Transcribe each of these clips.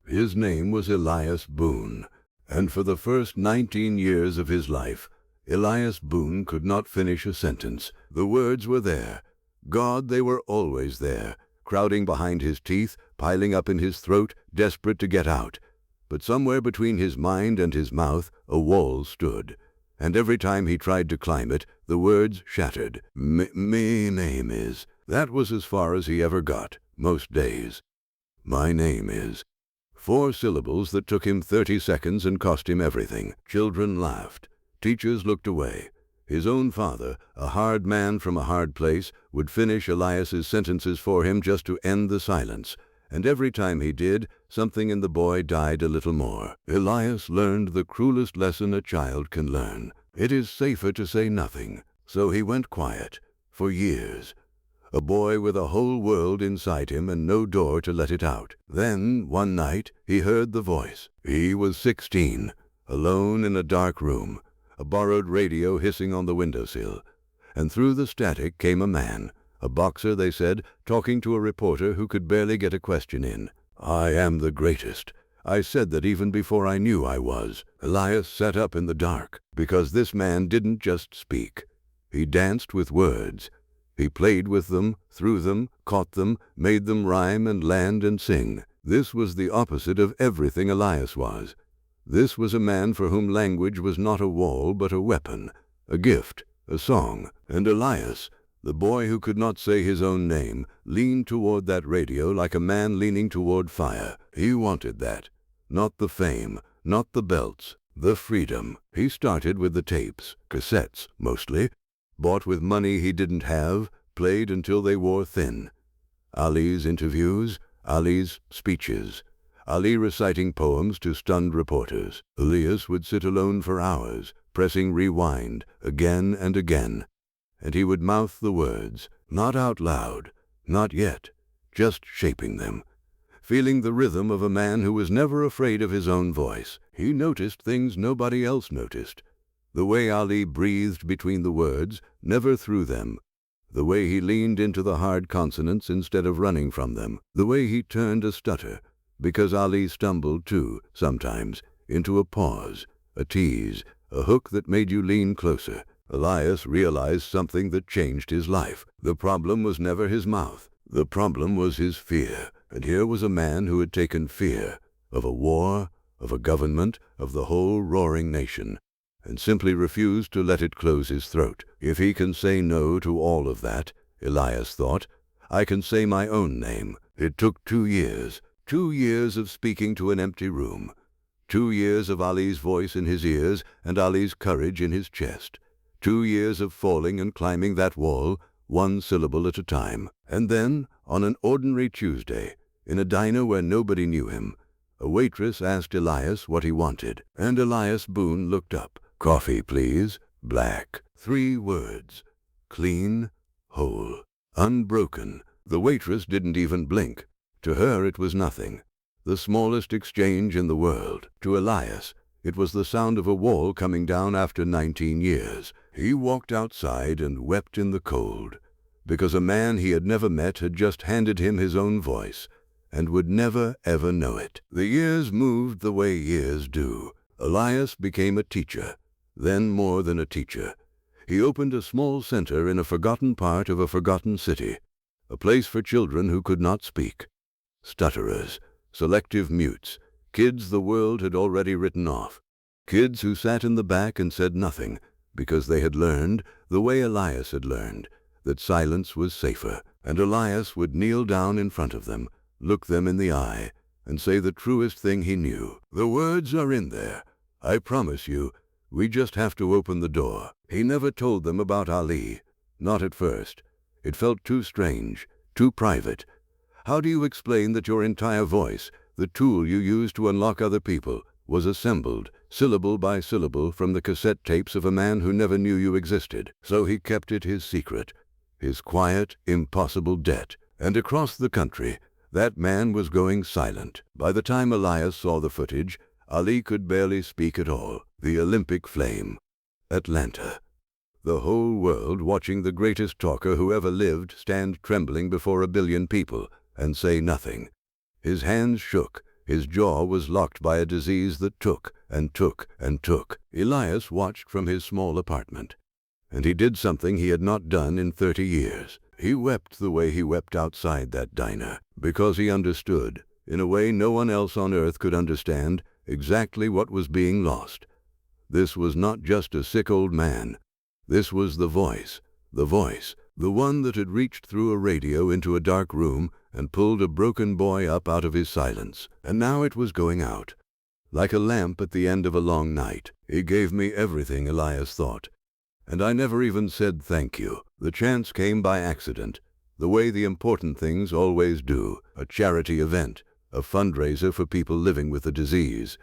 His name was Elias Boone, and for the first 19 years of his life, Elias Boone could not finish a sentence. The words were there. God, they were always there, crowding behind his teeth, piling up in his throat, desperate to get out. But somewhere between his mind and his mouth, a wall stood. And every time he tried to climb it, the words shattered. Me name is. That was as far as he ever got, most days. My name is. 4 syllables that took him 30 seconds and cost him everything. Children laughed. Teachers looked away. His own father, a hard man from a hard place, would finish Elias's sentences for him just to end the silence. And every time he did, something in the boy died a little more. Elias learned the cruelest lesson a child can learn. It is safer to say nothing. So he went quiet, for years. A boy with a whole world inside him and no door to let it out. Then, one night, he heard the voice. He was 16, alone in a dark room, a borrowed radio hissing on the windowsill. And through the static came a man, a boxer, they said, talking to a reporter who could barely get a question in. I am the greatest. I said that even before I knew I was. Elias sat up in the dark, because this man didn't just speak. He danced with words. He played with them, threw them, caught them, made them rhyme and land and sing. This was the opposite of everything Elias was. This was a man for whom language was not a wall but a weapon, a gift, a song. And Elias, the boy who could not say his own name, leaned toward that radio like a man leaning toward fire. He wanted that. Not the fame, not the belts, the freedom. He started with the tapes, cassettes mostly, bought with money he didn't have, played until they wore thin. Ali's interviews, Ali's speeches, Ali reciting poems to stunned reporters. Elias would sit alone for hours, pressing rewind again and again. And he would mouth the words, not out loud, not yet, just shaping them, feeling the rhythm of a man who was never afraid of his own voice. He noticed things nobody else noticed. The way Ali breathed between the words, never through them. The way he leaned into the hard consonants instead of running from them. The way he turned a stutter, because Ali stumbled too, sometimes, into a pause, a tease, a hook that made you lean closer. Elias realized something that changed his life. The problem was never his mouth. The problem was his fear. And here was a man who had taken fear of a war, of a government, of the whole roaring nation, and simply refused to let it close his throat. If he can say no to all of that, Elias thought, I can say my own name. It took 2 years. 2 years of speaking to an empty room. 2 years of Ali's voice in his ears and Ali's courage in his chest. 2 years of falling and climbing that wall, 1 syllable at a time. And then, on an ordinary Tuesday, in a diner where nobody knew him, a waitress asked Elias what he wanted, and Elias Boone looked up. Coffee, please. Black. 3 words. Clean, whole, unbroken. The waitress didn't even blink. To her it was nothing, the smallest exchange in the world. To Elias, it was the sound of a wall coming down after 19 years. He walked outside and wept in the cold, because a man he had never met had just handed him his own voice, and would never ever know it. The years moved the way years do. Elias became a teacher, then more than a teacher. He opened a small center in a forgotten part of a forgotten city, a place for children who could not speak. Stutterers, selective mutes, kids the world had already written off, kids who sat in the back and said nothing, because they had learned, the way Elias had learned, that silence was safer. And Elias would kneel down in front of them, look them in the eye, and say the truest thing he knew. The words are in there. I promise you, we just have to open the door. He never told them about Ali, not at first. It felt too strange, too private. How do you explain that your entire voice, the tool you use to unlock other people, was assembled, syllable by syllable, from the cassette tapes of a man who never knew you existed? So he kept it his secret, his quiet, impossible debt. And across the country, that man was going silent. By the time Elias saw the footage, Ali could barely speak at all. The Olympic flame. Atlanta. The whole world watching the greatest talker who ever lived stand trembling before 1 billion people and say nothing. His hands shook, His jaw was locked by a disease that took and took and took. Elias watched from his small apartment, and he did something he had not done in 30 years. He wept the way he wept outside that diner, because he understood, in a way no one else on earth could understand, exactly what was being lost. This was not just a sick old man. This was the voice, the one that had reached through a radio into a dark room and pulled a broken boy up out of his silence. And now it was going out, like a lamp at the end of a long night. He gave me everything, Elias thought. And I never even said thank you. The chance came by accident, the way the important things always do. A charity event, a fundraiser for people living with the disease.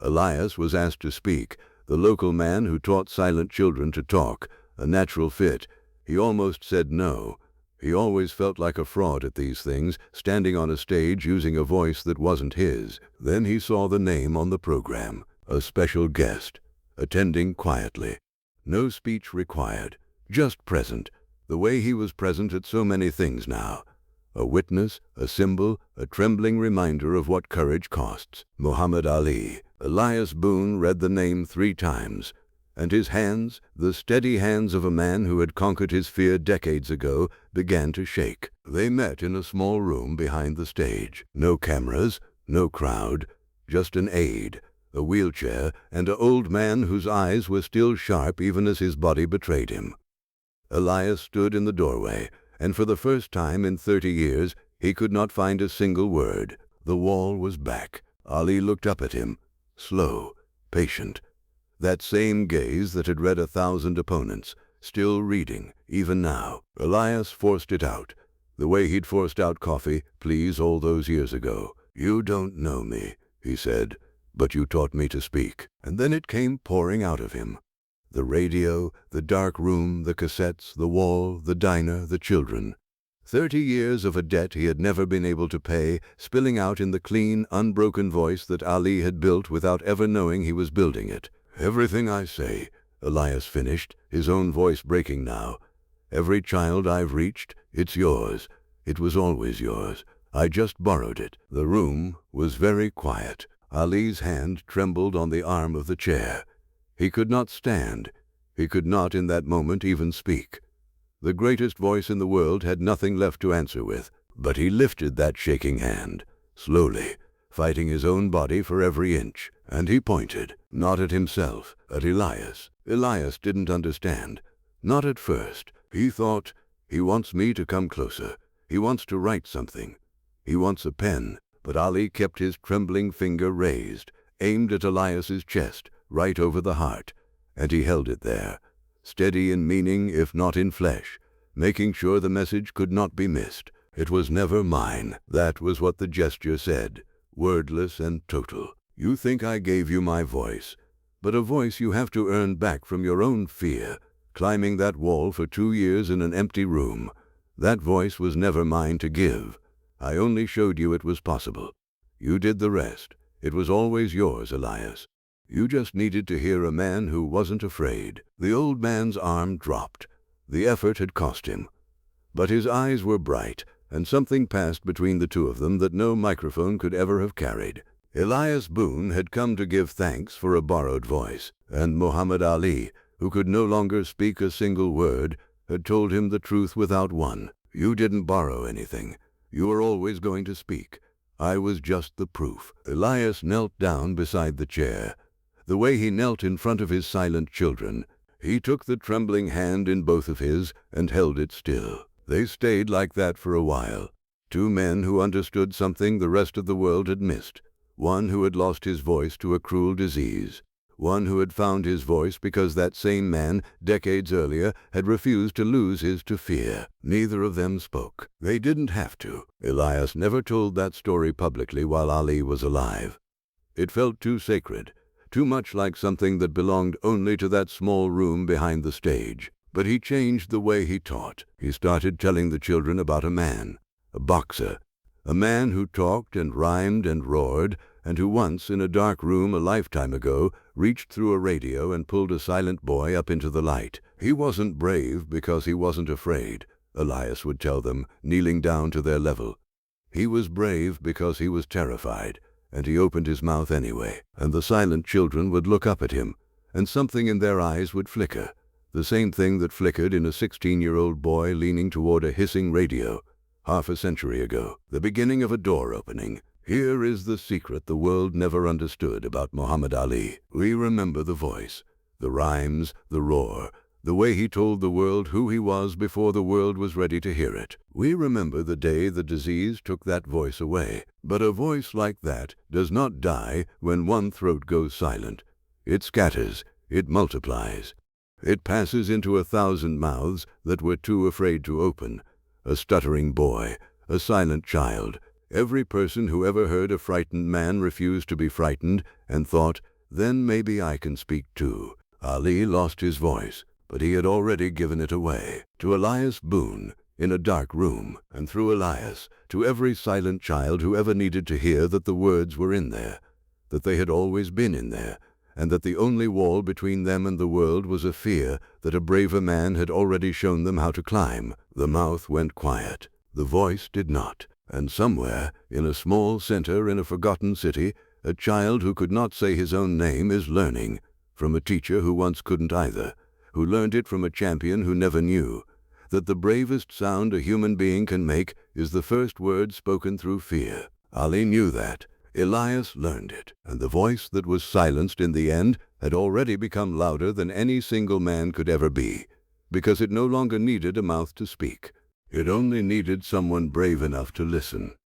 Elias was asked to speak, the local man who taught silent children to talk, a natural fit. He almost said no. He always felt like a fraud at these things, standing on a stage using a voice that wasn't his. Then he saw the name on the program, a special guest, attending quietly. No speech required, just present, the way he was present at so many things now. A witness, a symbol, a trembling reminder of what courage costs. Muhammad Ali. Elias Boone read the name 3 times, and his hands, the steady hands of a man who had conquered his fear decades ago, began to shake. They met in a small room behind the stage. No cameras, no crowd, just an aide, a wheelchair, and an old man whose eyes were still sharp even as his body betrayed him. Elias stood in the doorway, and for the first time in 30 years, he could not find a single word. The wall was back. Ali looked up at him, slow, patient. That same gaze that had read 1,000 opponents, still reading, even now. Elias forced it out, the way he'd forced out coffee, please, all those years ago. "You don't know me," he said, "but you taught me to speak." And then it came pouring out of him. The radio, the dark room, the cassettes, the wall, the diner, the children. 30 years of a debt he had never been able to pay, spilling out in the clean, unbroken voice that Ali had built without ever knowing he was building it. "Everything I say," Elias finished, his own voice breaking now. "Every child I've reached, it's yours. It was always yours. I just borrowed it." The room was very quiet. Ali's hand trembled on the arm of the chair. He could not stand. He could not in that moment even speak. The greatest voice in the world had nothing left to answer with. But he lifted that shaking hand, slowly, fighting his own body for every inch. And he pointed, not at himself, at Elias. Elias didn't understand. Not at first. He thought, he wants me to come closer. He wants to write something. He wants a pen. But Ali kept his trembling finger raised, aimed at Elias's chest, right over the heart, and he held it there, steady in meaning if not in flesh, making sure the message could not be missed. "It was never mine." That was what the gesture said, wordless and total. "You think I gave you my voice, but a voice you have to earn back from your own fear, climbing that wall for 2 years in an empty room. That voice was never mine to give. I only showed you it was possible. You did the rest. It was always yours, Elias. You just needed to hear a man who wasn't afraid." The old man's arm dropped. The effort had cost him. But his eyes were bright, and something passed between the two of them that no microphone could ever have carried. Elias Boone had come to give thanks for a borrowed voice, and Muhammad Ali, who could no longer speak a single word, had told him the truth without one. "You didn't borrow anything. You were always going to speak. I was just the proof." Elias knelt down beside the chair. The way he knelt in front of his silent children, he took the trembling hand in both of his and held it still. They stayed like that for a while. 2 men who understood something the rest of the world had missed. One who had lost his voice to a cruel disease. One who had found his voice because that same man, decades earlier, had refused to lose his to fear. Neither of them spoke. They didn't have to. Elias never told that story publicly while Ali was alive. It felt too sacred. Too much like something that belonged only to that small room behind the stage. But he changed the way he taught. He started telling the children about a man, a boxer, a man who talked and rhymed and roared, and who once, in a dark room a lifetime ago, reached through a radio and pulled a silent boy up into the light. He wasn't brave because he wasn't afraid, Elias would tell them, kneeling down to their level. He was brave because he was terrified, and he opened his mouth anyway, and the silent children would look up at him, and something in their eyes would flicker, the same thing that flickered in a 16-year-old boy leaning toward a hissing radio half a century ago, the beginning of a door opening. Here is the secret the world never understood about Muhammad Ali. We remember the voice, the rhymes, the roar, the way he told the world who he was before the world was ready to hear it. We remember the day the disease took that voice away. But a voice like that does not die when one throat goes silent. It scatters, it multiplies. It passes into 1,000 mouths that were too afraid to open. A stuttering boy, a silent child. Every person who ever heard a frightened man refuse to be frightened and thought, then maybe I can speak too. Ali lost his voice, but he had already given it away to Elias Boone in a dark room, and through Elias to every silent child who ever needed to hear that the words were in there, that they had always been in there, and that the only wall between them and the world was a fear that a braver man had already shown them how to climb. The mouth went quiet, the voice did not, and somewhere, in a small center in a forgotten city, a child who could not say his own name is learning, from a teacher who once couldn't either, who learned it from a champion who never knew, that the bravest sound a human being can make is the first word spoken through fear. Ali knew that. Elias learned it, and the voice that was silenced in the end had already become louder than any single man could ever be, because it no longer needed a mouth to speak. It only needed someone brave enough to listen.